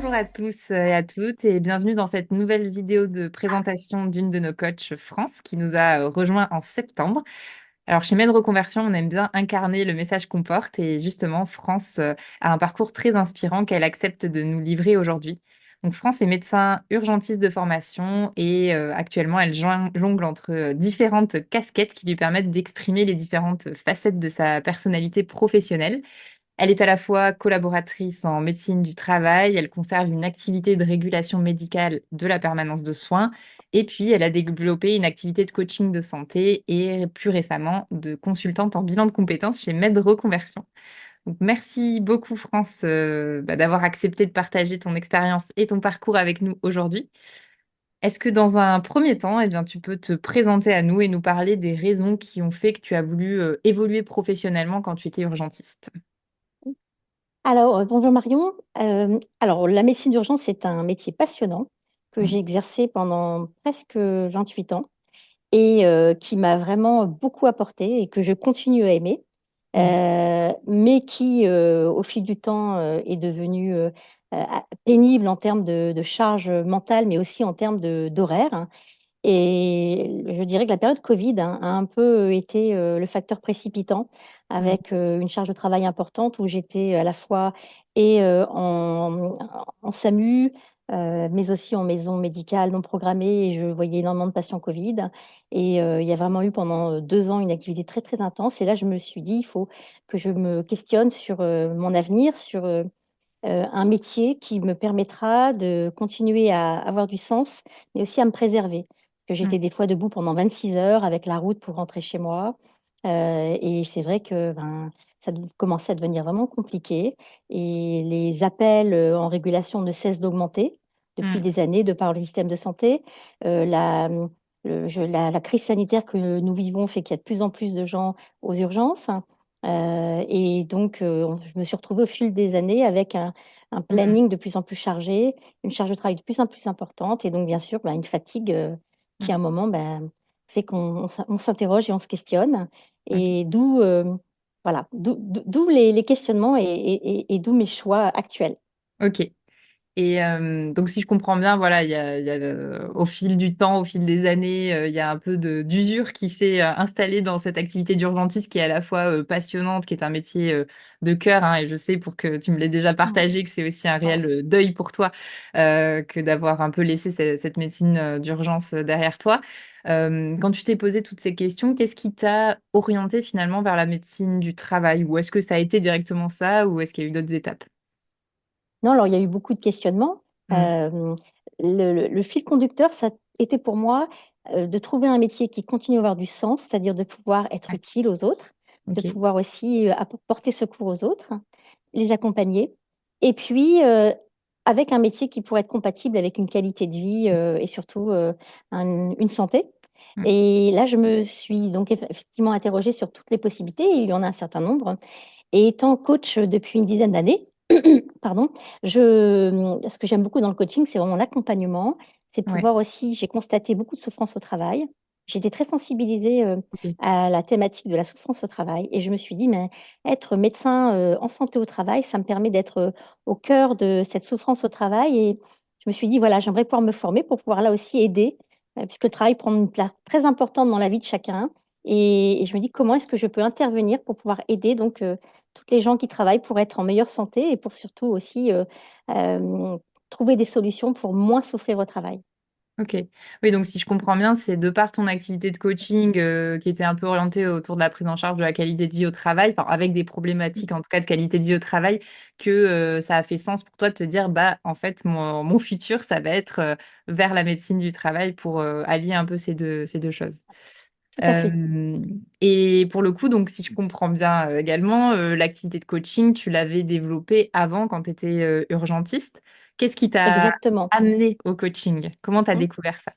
Bonjour à tous et à toutes et bienvenue dans cette nouvelle vidéo de présentation d'une de nos coachs France qui nous a rejoint en septembre. Alors chez Med Reconversion, on aime bien incarner le message qu'on porte et justement France a un parcours très inspirant qu'elle accepte de nous livrer aujourd'hui. Donc France est médecin urgentiste de formation et actuellement elle jongle entre différentes casquettes qui lui permettent d'exprimer les différentes facettes de sa personnalité professionnelle. Elle est à la fois collaboratrice en médecine du travail, elle conserve une activité de régulation médicale de la permanence de soins, et puis elle a développé une activité de coaching de santé et plus récemment de consultante en bilan de compétences chez Med Reconversion. Donc, merci beaucoup France d'avoir accepté de partager ton expérience et ton parcours avec nous aujourd'hui. Est-ce que dans un premier temps, eh bien, tu peux te présenter à nous et nous parler des raisons qui ont fait que tu as voulu évoluer professionnellement quand tu étais urgentiste? Alors, bonjour Marion. Alors, la médecine d'urgence, c'est un métier passionnant que j'ai exercé pendant presque 28 ans et qui m'a vraiment beaucoup apporté et que je continue à aimer, Mhm. mais qui, au fil du temps, est devenu pénible en termes de charge mentale, mais aussi en termes d'horaire, hein. Et je dirais que la période Covid a un peu été le facteur précipitant Mhm. avec une charge de travail importante où j'étais à la fois et en SAMU, mais aussi en maison médicale non programmée et je voyais énormément de patients Covid. Et il y a vraiment eu pendant 2 ans une activité très, très intense. Et là, je me suis dit: «Il faut que je me questionne sur mon avenir, sur un métier qui me permettra de continuer à avoir du sens, mais aussi à me préserver». Parce que j'étais Mhm. des fois debout pendant 26 heures avec la route pour rentrer chez moi. Et c'est vrai que, ben, ça commençait à devenir vraiment compliqué et les appels, en régulation ne cessent d'augmenter depuis Mhm. des années de par le système de santé. La, la crise sanitaire que nous vivons fait qu'il y a de plus en plus de gens aux urgences. Et donc, je me suis retrouvée au fil des années avec un Mhm. planning de plus en plus chargé, une charge de travail de plus en plus importante et donc bien sûr, bah, une fatigue, qui à un Mhm. moment, ben, fait qu'on s'interroge et on se questionne Ok. et voilà, d'où les questionnements et d'où mes choix actuels. Ok. Et donc, si je comprends bien, voilà, au fil du temps, au fil des années, il y a un peu d'usure qui s'est installée dans cette activité d'urgentiste qui est à la fois passionnante, qui est un métier de cœur, hein, et je sais pour que tu me l'aies déjà Mmh. partagé que c'est aussi un Ouais. réel deuil pour toi que d'avoir un peu laissé cette médecine d'urgence derrière toi. Quand tu t'es posé toutes ces questions, qu'est-ce qui t'a orienté finalement vers la médecine du travail? Ou est-ce que ça a été directement ça, ou est-ce qu'il y a eu d'autres étapes? Non, alors il y a eu beaucoup de questionnements. Mm. Le fil conducteur, ça était pour moi, de trouver un métier qui continue à avoir du sens, c'est-à-dire de pouvoir être Ouais. utile aux autres, de Ok. pouvoir aussi, porter secours aux autres, les accompagner et puis, avec un métier qui pourrait être compatible avec une qualité de vie, et surtout, une santé. Mm. Et là, je me suis donc effectivement interrogée sur toutes les possibilités et il y en a un certain nombre. Et étant coach depuis une dizaine d'années, pardon, ce que j'aime beaucoup dans le coaching, c'est vraiment l'accompagnement. C'est de Ouais. pouvoir aussi j'ai constaté beaucoup de souffrance au travail. J'étais très sensibilisée, Ok. à la thématique de la souffrance au travail et je me suis dit: «Mais être médecin, en santé au travail, ça me permet d'être, au cœur de cette souffrance au travail» et je me suis dit: «Voilà, j'aimerais pouvoir me former pour pouvoir là aussi aider», puisque le travail prend une place très importante dans la vie de chacun et je me dis: «Comment est-ce que je peux intervenir pour pouvoir aider donc toutes les gens qui travaillent pour être en meilleure santé et pour surtout aussi, hem, trouver des solutions pour moins souffrir au travail». Ok. Oui, donc si je comprends bien, c'est de par ton activité de coaching qui était un peu orientée autour de la prise en charge de la qualité de vie au travail, enfin avec des problématiques en tout cas de qualité de vie au travail, que ça a fait sens pour toi de te dire, bah en fait, mon futur, ça va être vers la médecine du travail pour allier un peu ces deux choses. Tout à fait. Euh, et pour le coup, donc si je comprends bien également, l'activité de coaching, tu l'avais développée avant quand tu étais urgentiste. Qu'est-ce qui t'a Exactement. amené au coaching? Comment tu as Mmh. découvert ça?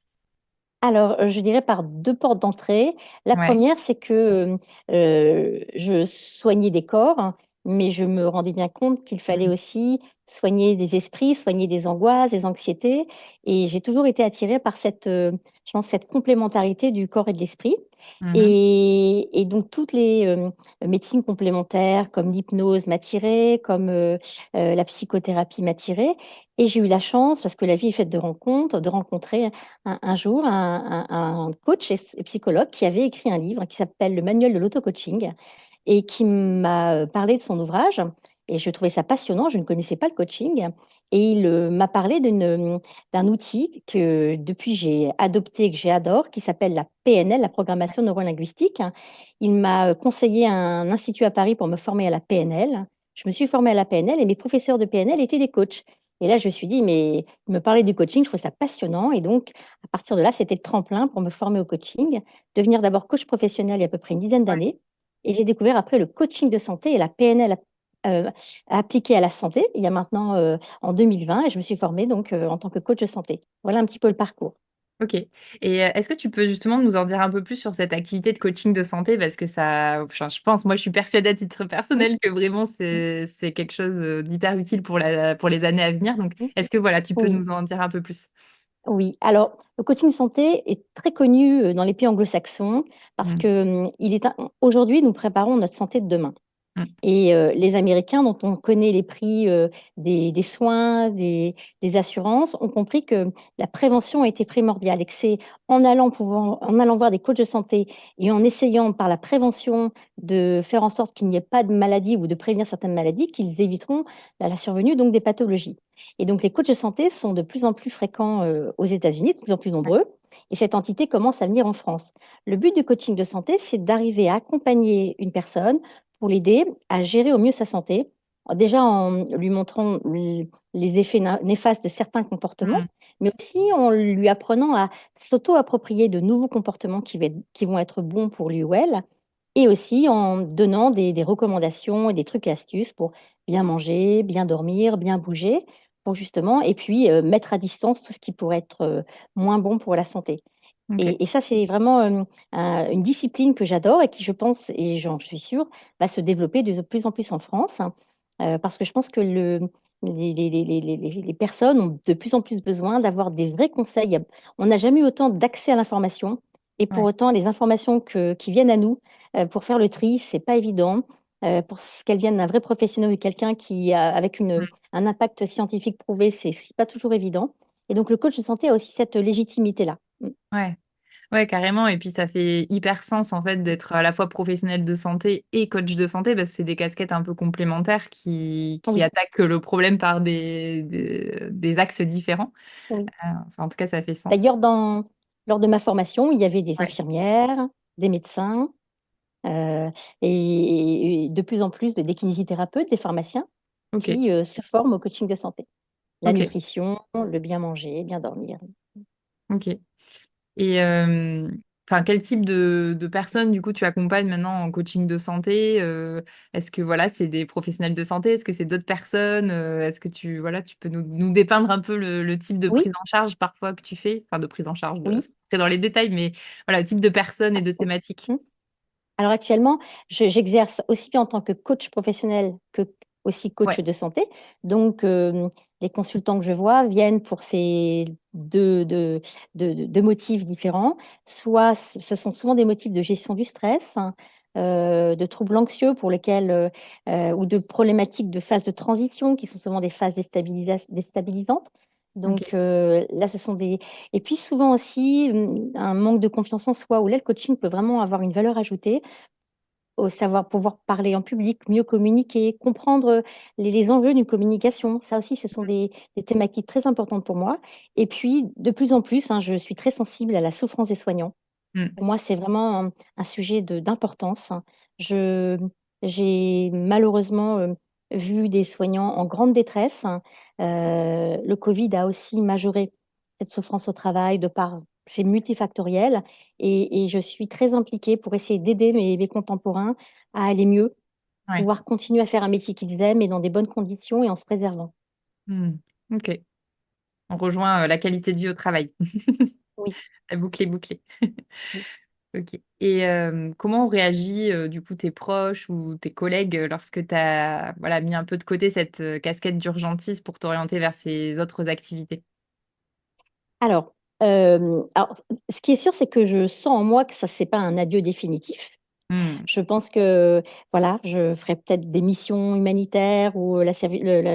Alors, je dirais par 2 portes d'entrée. La Ouais. première, c'est que, je soignais des corps mais je me rendais bien compte qu'il fallait Mmh. aussi soigner des esprits, soigner des angoisses, des anxiétés et j'ai toujours été attirée par cette, je pense cette complémentarité du corps et de l'esprit Mmh. et donc toutes les, médecines complémentaires comme l'hypnose m'attiraient, comme, la psychothérapie m'attirait et j'ai eu la chance, parce que la vie est faite de rencontres, de rencontrer un jour un coach et psychologue qui avait écrit un livre qui s'appelle «Le manuel de l'auto-coaching» et qui m'a, parlé de son ouvrage et je trouvais ça passionnant. Je ne connaissais pas le coaching et il, m'a parlé d'un outil que depuis j'ai adopté et que j'adore qui s'appelle la PNL, la programmation neurolinguistique. Il m'a, conseillé un institut à Paris pour me former à la PNL. Je me suis formée à la PNL et mes professeurs de PNL étaient des coachs et là je me suis dit: «Mais» il me parlait du coaching, je trouvais ça passionnant et donc à partir de là, c'était le tremplin pour me former au coaching, devenir d'abord coach professionnel il y a à peu près une dizaine Ouais. d'années et j'ai découvert après le coaching de santé et la PNL appliquée à la santé, il y a maintenant, en 2020 et je me suis formée donc, en tant que coach de santé. Voilà un petit peu le parcours. OK et est-ce que tu peux justement nous en dire un peu plus sur cette activité de coaching de santé? Parce que ça enfin, je pense, moi, je suis persuadée à titre Mmh, personnel que vraiment mmh, c'est quelque chose, d'hyper utile pour les années à venir. Donc mmh. est-ce que, voilà, tu peux Oui, nous en dire un peu plus? oui. Alors le coaching santé est très connu, dans les pays anglo-saxons parce Mmh. que, il est un aujourd'hui, nous préparons notre santé de demain. Mmh. Et les Américains dont on connaît les prix, des soins, des assurances, ont compris que la prévention était primordiale et que c'est en allant voir des coachs de santé et en essayant par la prévention de faire en sorte qu'il n'y ait pas de maladie ou de prévenir certaines maladies qu'ils éviteront la survenue donc des pathologies. Et donc les coachs de santé sont de plus en plus fréquents, aux États-Unis, de plus en plus Ouais. nombreux et cette entité commence à venir en France. Le but du coaching de santé, c'est d'arriver à accompagner une personne pour l'aider à gérer au mieux sa santé. Déjà en lui montrant les effets néfastes de certains comportements, Mmh. mais aussi en lui apprenant à s'auto-approprier de nouveaux comportements qui vont être bons pour lui ou elle, et aussi en donnant des recommandations et des trucs et astuces pour bien manger, bien dormir, bien bouger, pour justement et puis, mettre à distance tout ce qui pourrait être, moins bon pour la santé. OK. Et ça, c'est vraiment, une discipline que j'adore et qui, je pense et j'en suis sûre, va se développer de plus en plus en France, parce que je pense que les personnes ont de plus en plus besoin d'avoir des vrais conseils. On n'a jamais eu autant d'accès à l'information et pour Ouais. autant les informations qui viennent à nous, pour faire le tri, c'est pas évident, pour ce qu'elles viennent d'un vrai professionnel ou quelqu'un qui a avec Mmh. un impact scientifique prouvé, c'est pas toujours évident et donc le coach de santé a aussi cette légitimité-là. Mmh. Ouais. Ouais, carrément et puis ça fait hyper sens, en fait, d'être à la fois professionnel de santé et coach de santé parce que c'est des casquettes un peu complémentaires qui Oui, attaquent le problème par des axes différents. oui. Enfin, en tout cas, ça fait sens. D'ailleurs, lors de ma formation, il y avait des Ouais. infirmières, des médecins, heu et de plus en plus des kinésithérapeutes, des pharmaciens OK. qui, se forment au coaching de santé. La OK. nutrition, le bien manger, bien dormir. OK. Et enfin, quel type de personnes, du coup, tu accompagnes maintenant en coaching de santé? Est-ce que, voilà, c'est des professionnels de santé? Est-ce que c'est d'autres personnes? Est-ce que voilà, tu peux nous dépeindre un peu le type de Oui, prise en charge parfois que tu fais? Enfin, de prise en charge, oui. sans rentrer dans les détails, mais voilà, le type de personnes et de Oui. thématiques. Mmh. Alors actuellement, j'exerce aussi bien en tant que coach professionnel que aussi Ouais, coach de santé. Donc, les consultants que je vois viennent pour ces 2 motifs différents. Soit ce sont souvent des motifs de gestion du stress, hein, de troubles anxieux pour lesquels, ou de problématiques de phase de transition qui sont souvent des phases déstabilisantes. OK, Donc, là ce sont des et puis souvent aussi, un manque de confiance en soi où là le coaching peut vraiment avoir une valeur ajoutée au savoir pouvoir parler en public, mieux communiquer, comprendre, les enjeux d'une communication. Ça aussi, ce sont des thématiques très importantes pour moi et puis de plus en plus, hein, je suis très sensible à la souffrance des soignants. mmh, Pour moi, c'est vraiment un sujet d'importance, hein. Je J'ai malheureusement, vu des soignants en grande détresse, hein. Le covid a aussi majoré cette souffrance au travail de par c'est multifactoriel et je suis très impliquée pour essayer d'aider mes contemporains à aller mieux, ouais, pouvoir continuer à faire un métier qu'ils aiment et dans des bonnes conditions et en se préservant. mmh, OK. On rejoint, la qualité de vie au travail. Oui, La boucle est bouclée. oui. Ok. Et comment ont réagi du coup tes proches ou tes collègues lorsque tu as voilà, mis un peu de côté cette casquette d'urgentiste pour t'orienter vers ces autres activités? Alors, ce qui est sûr, c'est que je sens en moi que ça, c'est pas un adieu définitif. Hmm. Je pense que, voilà, je ferai peut-être des missions humanitaires où la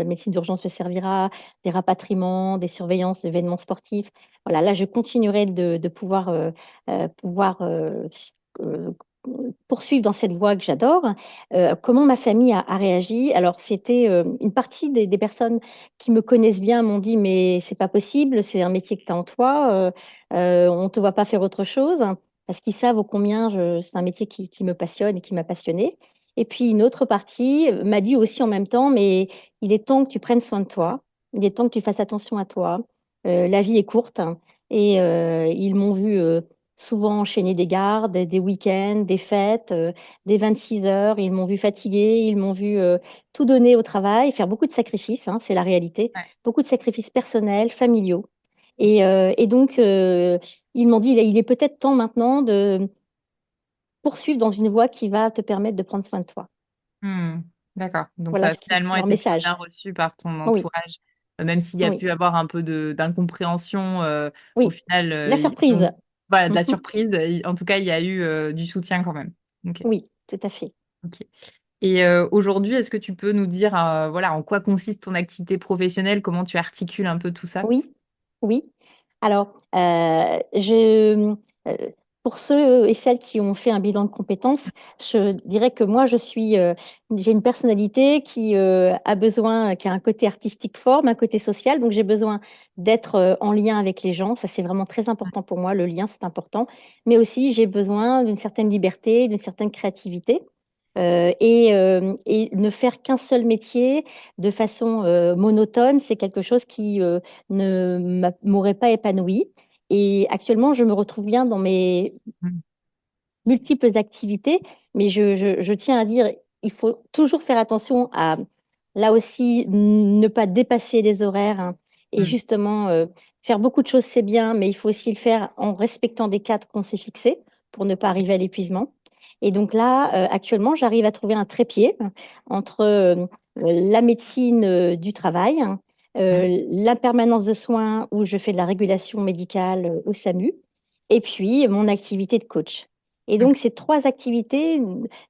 médecine d'urgence me servira, des rapatriements, des surveillances d'événements sportifs. Voilà, là, je continuerai de pouvoir euh, poursuivre dans cette voie que j'adore. Comment ma famille a réagi? Alors, c'était une partie des personnes qui me connaissent bien m'ont dit, mais c'est pas possible, c'est un métier que tu as en toi, on te voit pas faire autre chose parce qu'ils savent ô combien c'est un métier qui me passionne et qui m'a passionnée. Et puis une autre partie m'a dit aussi en même temps, mais il est temps que tu prennes soin de toi, il est temps que tu fasses attention à toi. La vie est courte hein. Et ils m'ont vu souvent enchaîner des gardes, des week-ends, des fêtes, des 26 heures. Ils m'ont vu fatiguée, ils m'ont vu tout donner au travail, faire beaucoup de sacrifices, hein, c'est la réalité, Ouais. beaucoup de sacrifices personnels, familiaux. Et donc, ils m'ont dit, il est peut-être temps maintenant de poursuivre dans une voie qui va te permettre de prendre soin de toi. Hmm. D'accord. Donc ça Voilà a finalement leur été plutôt bien message. reçu par ton Oui, entourage, même s'il y a oui, pu avoir un peu d'incompréhension, au oui. final, La surprise. voilà, de la Mhm. surprise. En tout cas, il y a eu du soutien quand même. Ok. Oui, tout à fait. Ok. Et aujourd'hui, est-ce que tu peux nous dire voilà, en quoi consiste ton activité professionnelle, comment tu articules un peu tout ça? Oui, oui. Alors, euh, pour ceux et celles qui ont fait un bilan de compétences, je dirais que moi, j'ai une personnalité qui a un côté artistique fort, mais un côté social. Donc, j'ai besoin d'être en lien avec les gens. Ça, c'est vraiment très important pour moi. Le lien, c'est important. Mais aussi, j'ai besoin d'une certaine liberté, d'une certaine créativité. Et ne faire qu'un seul métier de façon monotone, c'est quelque chose qui m'aurait pas épanouie. Et actuellement, je me retrouve bien dans mes Mm. multiples activités, mais je tiens à dire, il faut toujours faire attention à, là aussi, ne pas dépasser les horaires hein, et Mm. justement, faire beaucoup de choses, c'est bien, mais il faut aussi le faire en respectant des cadres qu'on s'est fixés pour ne pas arriver à l'épuisement. Et donc là, actuellement, j'arrive à trouver un trépied entre la médecine du travail, Mm. la permanence de soins où je fais de la régulation médicale au SAMU, et puis mon activité de coach. Et Ok. donc, ces trois activités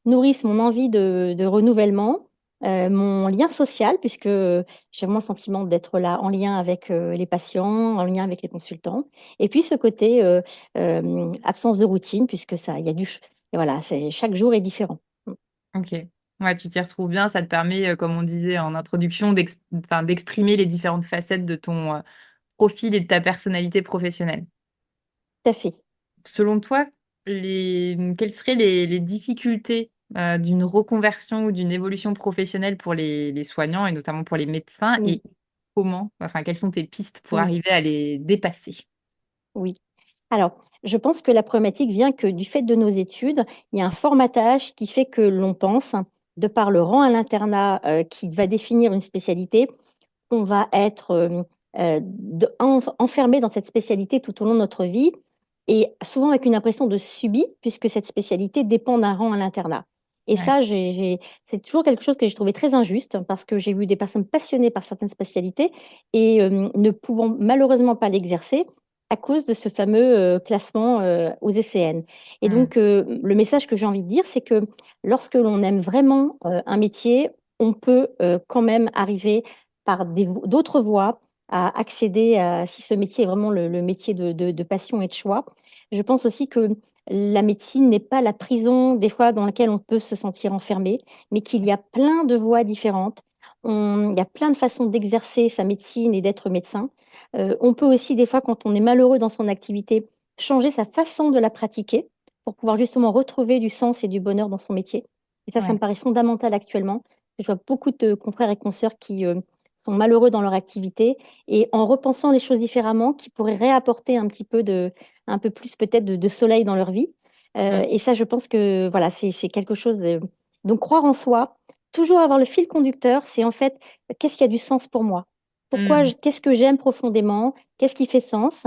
nourrissent mon envie de renouvellement, mon lien social, puisque j'ai vraiment le sentiment d'être là en lien avec les patients, en lien avec les consultants. Et puis, ce côté absence de routine, puisque ça, il y a et voilà, chaque jour est différent. Ok. Ouais, tu t'y retrouves bien. Ça te permet, comme on disait en introduction, enfin, d'exprimer les différentes facettes de ton profil et de ta personnalité professionnelle. Tout à fait. Selon toi, quelles seraient les difficultés d'une reconversion ou d'une évolution professionnelle pour les soignants et notamment pour les médecins Mm, et comment, enfin, quelles sont tes pistes pour mm, arriver à les dépasser? oui. Alors, je pense que la problématique vient que du fait de nos études, il y a un formatage qui fait que l'on pense, de par le rang à l'internat qui va définir une spécialité, on va être enfermé dans cette spécialité tout au long de notre vie et souvent avec une impression de subi puisque cette spécialité dépend d'un rang à l'internat. Et Ouais. ça, c'est toujours quelque chose que j'ai trouvé très injuste parce que j'ai vu des personnes passionnées par certaines spécialités et ne pouvant malheureusement pas l'exercer à cause de ce fameux classement aux ECN. Et Mm. donc, le message que j'ai envie de dire, c'est que lorsque l'on aime vraiment un métier, on peut quand même arriver par d'autres voies à accéder à si ce métier est vraiment le métier de passion et de choix. Je pense aussi que la médecine n'est pas la prison des fois dans laquelle on peut se sentir enfermé, mais qu'il y a plein de voies différentes. Il y a plein de façons d'exercer sa médecine et d'être médecin. On peut aussi des fois, quand on est malheureux dans son activité, changer sa façon de la pratiquer pour pouvoir justement retrouver du sens et du bonheur dans son métier. Et ça me Ouais. paraît fondamental actuellement. Je vois beaucoup de confrères et consoeurs qui sont malheureux dans leur activité et en repensant les choses différemment, qui pourraient réapporter un peu plus peut-être de soleil dans leur vie. Mm. Et ça, je pense que voilà, c'est quelque chose. Donc croire en soi, toujours avoir le fil conducteur, c'est en fait qu'est-ce qui a du sens pour moi? Mm. Qu'est-ce que j'aime profondément? Qu'est-ce qui fait sens?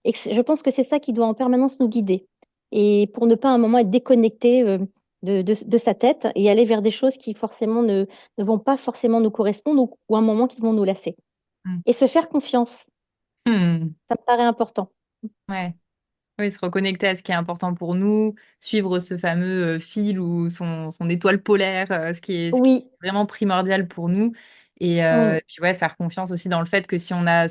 Et je pense que c'est ça qui doit en permanence nous guider. et pour ne pas à un moment être déconnecté de sa tête et aller vers des choses qui forcément ne vont pas forcément nous correspondre ou à un moment qui vont nous lasser. Mm. Et se faire confiance, Hmm. ça me paraît important. Ouais. Oui, se reconnecter à ce qui est important pour nous, suivre ce fameux fil ou son étoile polaire, ce qui est Oui, vraiment primordial pour nous. oui, Et puis ouais, faire confiance aussi dans le fait que si on a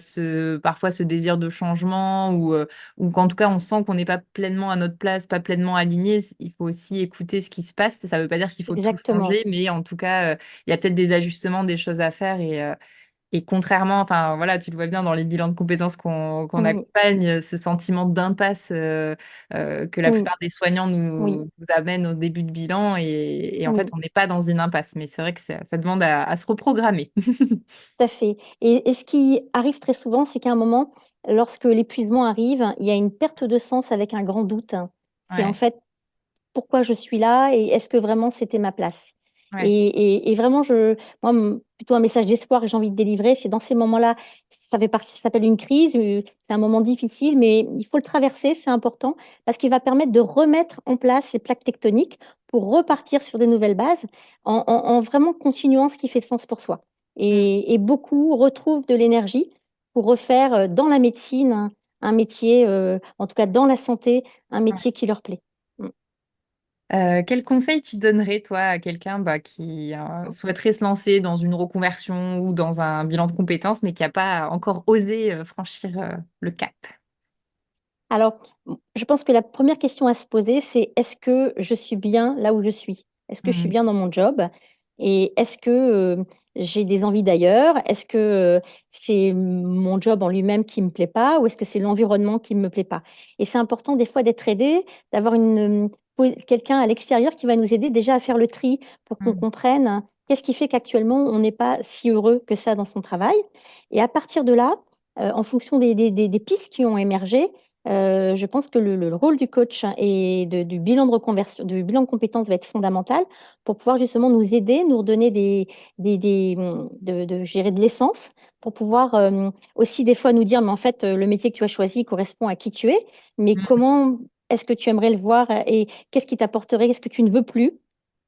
parfois ce désir de changement ou qu'en tout cas on sent qu'on n'est pas pleinement à notre place, pas pleinement aligné, il faut aussi écouter ce qui se passe. Ça ne veut pas dire qu'il faut tout exactement. changer, mais en tout cas, il y a peut-être des ajustements, des choses à faire. Et contrairement, enfin voilà, tu le vois bien dans les bilans de compétences qu'on Oui, accompagne, ce sentiment d'impasse que la oui, plupart des soignants oui, nous amènent au début de bilan. Et en fait, oui. on n'est pas dans une impasse. Mais c'est vrai que ça demande à se reprogrammer. Tout à fait. Et ce qui arrive très souvent, c'est qu'à un moment, lorsque l'épuisement arrive, il y a une perte de sens avec un grand doute. C'est en Ouais, fait pourquoi je suis là et est-ce que vraiment c'était ma place? ouais. Et vraiment, moi, plutôt un message d'espoir que j'ai envie de délivrer, c'est dans ces moments-là, ça fait partie, ça s'appelle une crise, c'est un moment difficile, mais il faut le traverser, c'est important, parce qu'il va permettre de remettre en place les plaques tectoniques pour repartir sur de nouvelles bases, en vraiment continuant ce qui fait sens pour soi. Mm, Et beaucoup retrouvent de l'énergie pour refaire dans la médecine un métier, en tout cas dans la santé, un ouais. métier qui leur plaît. Mmh. Quel conseil tu donnerais, toi, à quelqu'un qui souhaiterait se lancer dans une reconversion ou dans un bilan de compétences, mais qui n'a pas encore osé franchir le cap? Alors, je pense que la première question à se poser, c'est: «Est-ce que je suis bien là où je suis? Est-ce que je suis Mm, bien dans mon job? Et est-ce que, j'ai des envies d'ailleurs? Est-ce que, c'est mon job en lui-même qui me plaît pas ou est-ce que c'est l'environnement qui me plaît pas?» Et c'est important des fois d'être aidé, d'avoir quelqu'un à l'extérieur qui va nous aider déjà à faire le tri pour qu'on mm, comprenne qu'est-ce qui fait qu'actuellement on n'est pas si heureux que ça dans son travail. Et à partir de là, en fonction des pistes qui ont émergé, je pense que le rôle du coach et du bilan de reconversion du bilan de compétences va être fondamental pour pouvoir justement nous aider, nous redonner de je dirais de l'essence pour pouvoir, aussi des fois nous dire: «Mais en fait, le métier que tu as choisi correspond à qui tu es, mais mm, comment est-ce que tu aimerais le voir et qu'est-ce qui t'apporterait? Qu'est-ce que tu ne veux plus?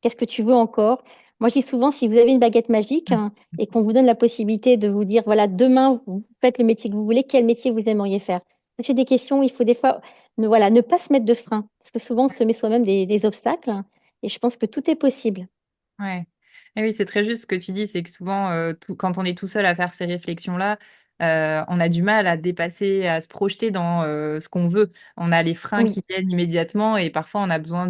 Qu'est-ce que tu veux encore?» Moi, je dis souvent: «Si vous avez une baguette magique, mm. hein, et qu'on vous donne la possibilité de vous dire: "Voilà, demain, vous faites le métier que vous voulez", quel métier vous aimeriez faire?» C'est des questions, il faut des fois ne pas se mettre de frein, parce que souvent on se met soi-même des obstacles et je pense que tout est possible. Ouais. Et oui, c'est très juste ce que tu dis, c'est que souvent, quand on est tout seul à faire ces réflexions-là, on a du mal à dépasser, à se projeter dans ce qu'on veut. On a les freins Oui, qui viennent immédiatement et parfois on a besoin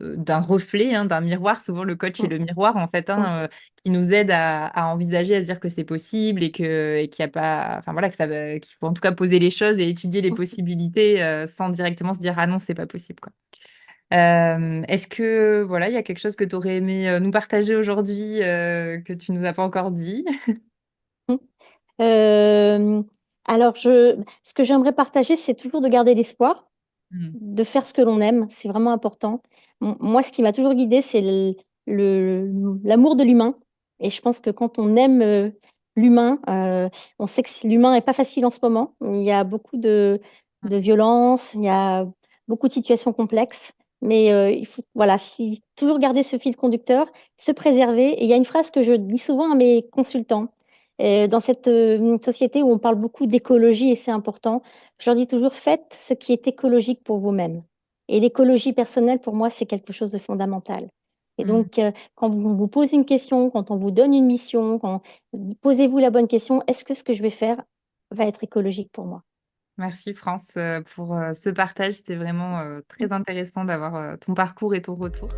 d'un reflet, hein, d'un miroir. Souvent, le coach est mmh, le miroir, en fait, oui, hein, qui nous aide à envisager, à se dire que c'est possible et qu'il y a pas, enfin voilà, qu'il faut en tout cas poser les choses et étudier les mmh, possibilités sans directement se dire, ah non, c'est pas possible, quoi. Est-ce que voilà, il y a quelque chose que tu aurais aimé, nous partager aujourd'hui, que tu nous as pas encore dit? mmh. Hem, alors ce que j'aimerais partager, c'est toujours de garder l'espoir. Mmh. De faire ce que l'on aime, c'est vraiment important. Moi, ce qui m'a toujours guidée, c'est l'amour de l'humain et je pense que quand on aime, l'humain, on sait que l'humain est pas facile en ce moment. Il y a beaucoup de violence, il y a beaucoup de situations complexes, mais il faut voilà, si toujours garder ce fil conducteur, se préserver et il y a une phrase que je dis souvent à mes consultants, dans cette, société où on parle beaucoup d'écologie et c'est important, je leur dis toujours: «Faites ce qui est écologique pour vous-même» et l'écologie personnelle, pour moi, c'est quelque chose de fondamental et Mmh. donc quand vous vous posez une question, quand on vous donne une mission, quand posez-vous la bonne question: «Est-ce que ce que je vais faire va être écologique pour moi?» Merci France, pour ce partage. C'était vraiment, très intéressant d'avoir, ton parcours et ton retour.